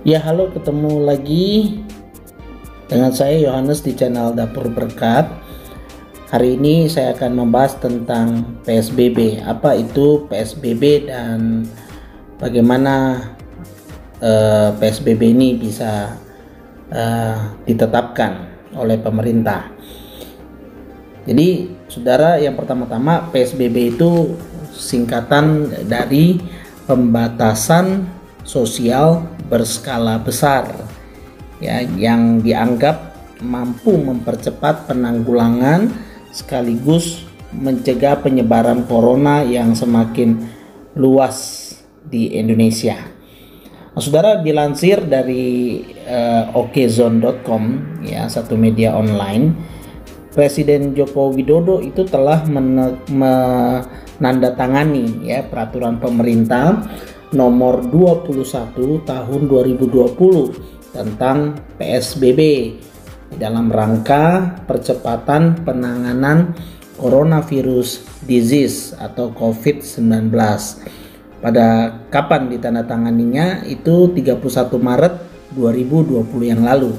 Ya, halo, ketemu lagi dengan saya Yohanes di channel Dapur Berkat. Hari ini saya akan membahas tentang PSBB. Apa itu PSBB dan bagaimana PSBB ini bisa ditetapkan oleh pemerintah. Jadi, saudara, yang pertama-tama PSBB itu singkatan dari pembatasan sosial berskala besar, ya, yang dianggap mampu mempercepat penanggulangan sekaligus mencegah penyebaran corona yang semakin luas di Indonesia. Nah, saudara, dilansir dari okezone.com, ya, satu media online, Presiden Joko Widodo itu telah menandatangani, ya, peraturan pemerintah nomor 21 tahun 2020 tentang PSBB dalam rangka percepatan penanganan coronavirus disease atau COVID-19. Pada kapan ditandatanganinya? Itu 31 Maret 2020 yang lalu.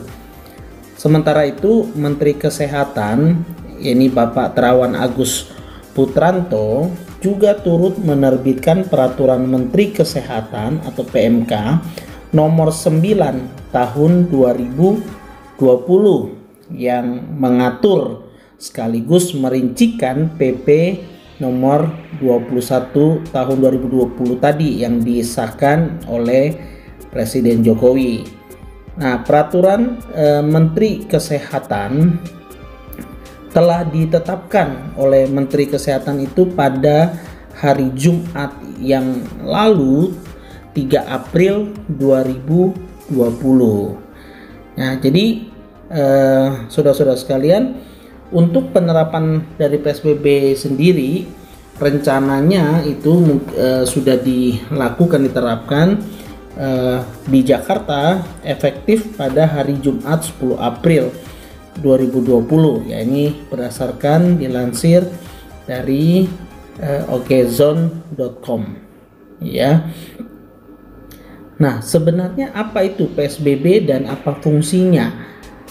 Sementara itu, Menteri Kesehatan, yakni Bapak Terawan Agus Putranto, juga turut menerbitkan Peraturan Menteri Kesehatan atau PMK nomor 9 tahun 2020 yang mengatur sekaligus merincikan PP nomor 21 tahun 2020 tadi yang disahkan oleh Presiden Jokowi. Nah, Peraturan Menteri Kesehatan telah ditetapkan oleh Menteri Kesehatan itu pada hari Jumat yang lalu, 3 April 2020. Nah, jadi saudara-saudara sekalian, untuk penerapan dari PSBB sendiri rencananya itu sudah diterapkan di Jakarta efektif pada hari Jumat 10 April 2020, ya, ini berdasarkan dilansir dari okezone.com, ya. Nah, sebenarnya apa itu PSBB dan apa fungsinya?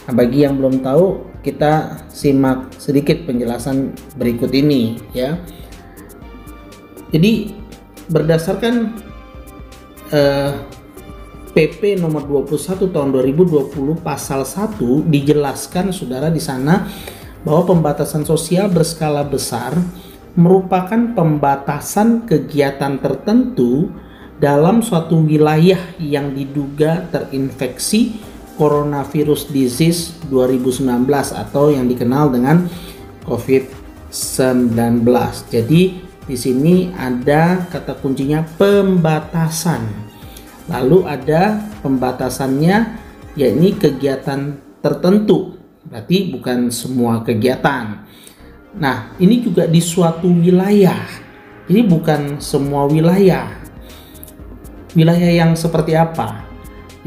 Nah, bagi yang belum tahu, kita simak sedikit penjelasan berikut ini, ya. Jadi berdasarkan PP nomor 21 tahun 2020 pasal 1 dijelaskan, saudara, di sana bahwa pembatasan sosial berskala besar merupakan pembatasan kegiatan tertentu dalam suatu wilayah yang diduga terinfeksi coronavirus disease 2019 atau yang dikenal dengan COVID-19. Jadi di sini ada kata kuncinya pembatasan. Lalu ada pembatasannya, yakni kegiatan tertentu, berarti bukan semua kegiatan. Nah, ini juga di suatu wilayah, jadi bukan semua wilayah. Wilayah yang seperti apa?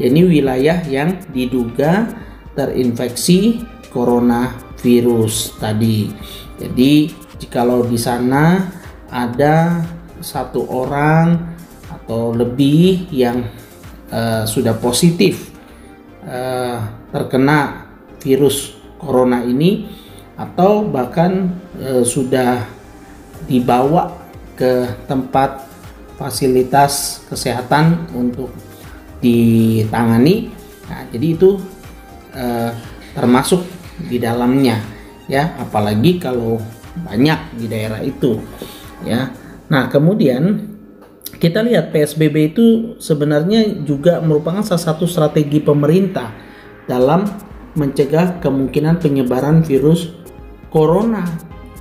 Yakni wilayah yang diduga terinfeksi coronavirus tadi. Jadi, jikalau di sana ada satu orang atau lebih yang sudah positif terkena virus corona ini, atau bahkan sudah dibawa ke tempat fasilitas kesehatan untuk ditangani. Nah, jadi itu termasuk di dalamnya, ya, apalagi kalau banyak di daerah itu, ya. Nah, kemudian kita lihat PSBB itu sebenarnya juga merupakan salah satu strategi pemerintah dalam mencegah kemungkinan penyebaran virus corona.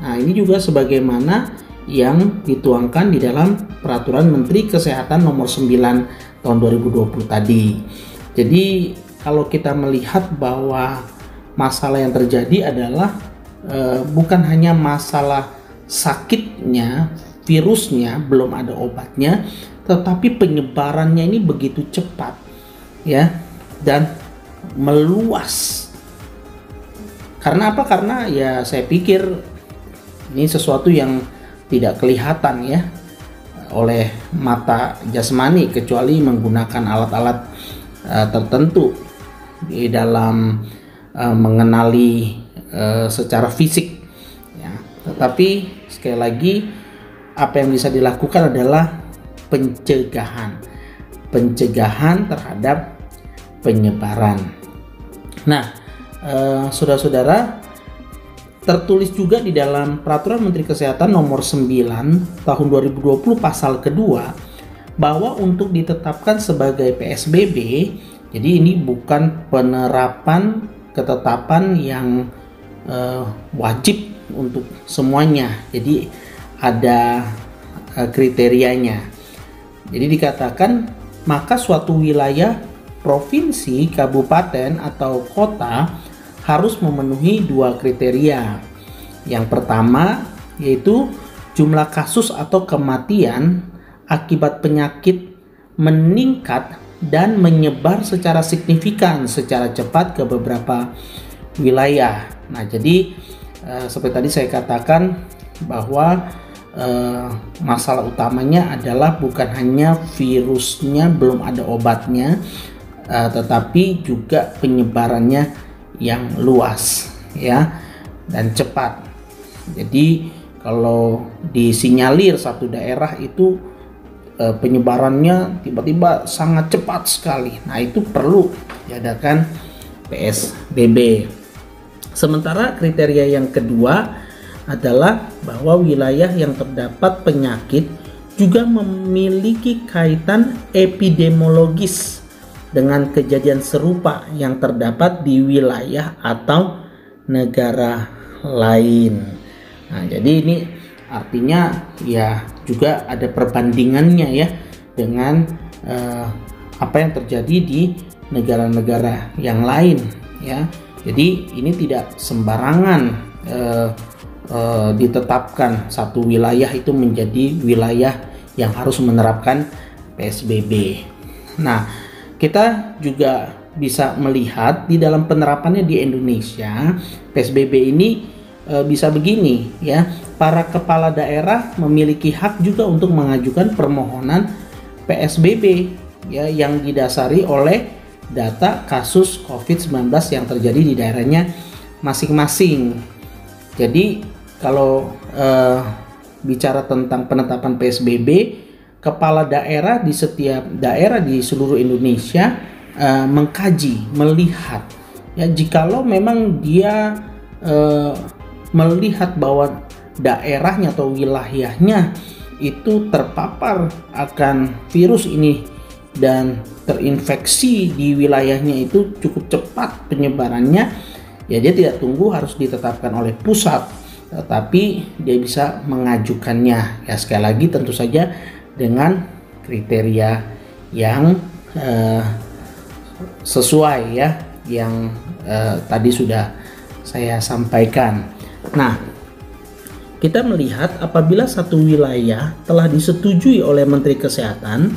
Nah, ini juga sebagaimana yang dituangkan di dalam Peraturan Menteri Kesehatan nomor 9 tahun 2020 tadi. Jadi, kalau kita melihat bahwa masalah yang terjadi adalah bukan hanya masalah sakitnya, virusnya belum ada obatnya, tetapi penyebarannya ini begitu cepat, ya, dan meluas. Karena apa? Karena, ya, saya pikir ini sesuatu yang tidak kelihatan, ya, oleh mata jasmani kecuali menggunakan alat-alat tertentu di dalam mengenali secara fisik ya. Tetapi sekali lagi apa yang bisa dilakukan adalah pencegahan terhadap penyebaran. Nah, saudara-saudara, tertulis juga di dalam Peraturan Menteri Kesehatan Nomor 9 Tahun 2020 Pasal kedua bahwa untuk ditetapkan sebagai PSBB, jadi ini bukan penerapan ketetapan yang wajib untuk semuanya. Jadi ada kriterianya. Jadi dikatakan maka suatu wilayah, provinsi, kabupaten atau kota harus memenuhi 2 kriteria. Yang pertama yaitu jumlah kasus atau kematian akibat penyakit meningkat dan menyebar secara signifikan, secara cepat ke beberapa wilayah. Nah, jadi seperti tadi saya katakan bahwa masalah utamanya adalah bukan hanya virusnya belum ada obatnya, tetapi juga penyebarannya yang luas ya dan cepat. Jadi kalau disinyalir satu daerah itu penyebarannya tiba-tiba sangat cepat sekali, nah itu perlu diadakan PSBB. Sementara kriteria yang kedua adalah bahwa wilayah yang terdapat penyakit juga memiliki kaitan epidemiologis dengan kejadian serupa yang terdapat di wilayah atau negara lain. Nah, jadi ini artinya ya juga ada perbandingannya ya dengan apa yang terjadi di negara-negara yang lain ya. Jadi ini tidak sembarangan ditetapkan satu wilayah itu menjadi wilayah yang harus menerapkan PSBB. Nah, kita juga bisa melihat di dalam penerapannya di Indonesia, PSBB ini bisa begini ya. Para kepala daerah memiliki hak juga untuk mengajukan permohonan PSBB ya yang didasari oleh data kasus COVID-19 yang terjadi di daerahnya masing-masing. Jadi kalau bicara tentang penetapan PSBB, kepala daerah di setiap daerah di seluruh Indonesia mengkaji, melihat ya, jikalau memang dia melihat bahwa daerahnya atau wilayahnya itu terpapar akan virus ini dan terinfeksi di wilayahnya itu cukup cepat penyebarannya, ya dia tidak tunggu harus ditetapkan oleh pusat, tetapi dia bisa mengajukannya ya, sekali lagi tentu saja dengan kriteria yang sesuai ya, yang tadi sudah saya sampaikan. Nah, kita melihat apabila satu wilayah telah disetujui oleh Menteri Kesehatan,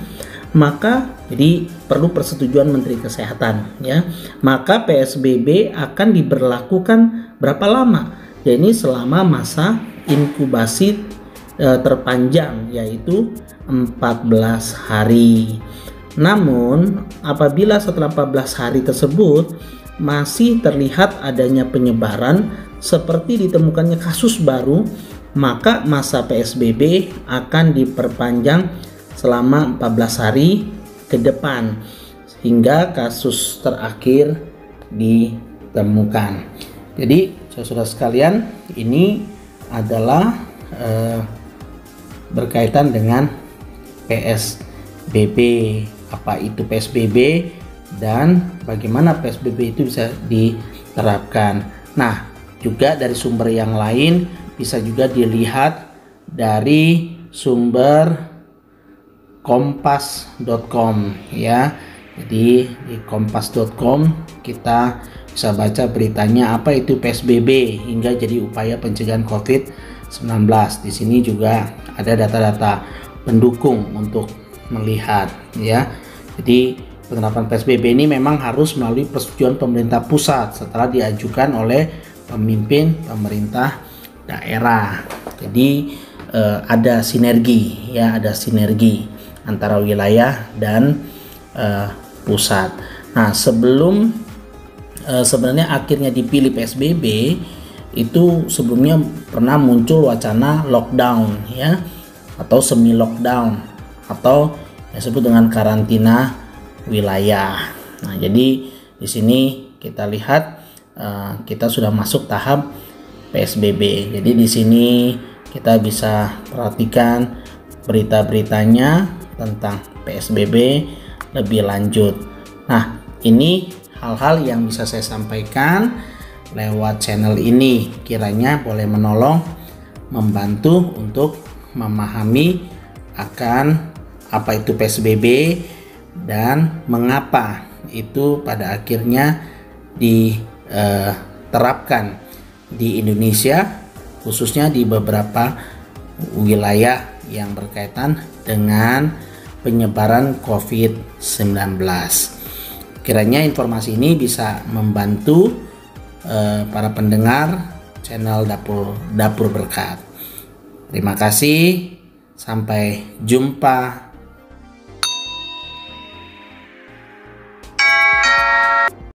maka jadi perlu persetujuan Menteri Kesehatan ya, maka PSBB akan diberlakukan berapa lama? Ya, ini selama masa inkubasi terpanjang yaitu 14 hari. Namun apabila setelah 14 hari tersebut masih terlihat adanya penyebaran seperti ditemukannya kasus baru, maka masa PSBB akan diperpanjang selama 14 hari ke depan hingga kasus terakhir ditemukan. Jadi saudara sekalian, ini adalah berkaitan dengan PSBB. Apa itu PSBB dan bagaimana PSBB itu bisa diterapkan. Nah, juga dari sumber yang lain bisa juga dilihat dari sumber kompas.com ya. Jadi di kompas.com kita bisa baca beritanya apa itu PSBB hingga jadi upaya pencegahan COVID-19. Di sini juga ada data-data pendukung untuk melihat ya. Jadi penerapan PSBB ini memang harus melalui persetujuan pemerintah pusat setelah diajukan oleh pemimpin pemerintah daerah. Jadi ada sinergi ya, ada sinergi antara wilayah dan pusat. Nah, sebelum sebenarnya akhirnya dipilih PSBB itu sebelumnya pernah muncul wacana lockdown ya, atau semi lockdown, atau yang disebut dengan karantina wilayah. Nah, jadi di sini kita lihat kita sudah masuk tahap PSBB. Jadi di sini kita bisa perhatikan berita-beritanya tentang PSBB lebih lanjut. Nah, ini hal-hal yang bisa saya sampaikan lewat channel ini, kiranya boleh menolong, membantu untuk memahami akan apa itu PSBB dan mengapa itu pada akhirnya diterapkan di Indonesia, khususnya di beberapa wilayah yang berkaitan dengan penyebaran COVID-19. Kiranya informasi ini bisa membantu para pendengar channel Dapur Berkat. Terima kasih, sampai jumpa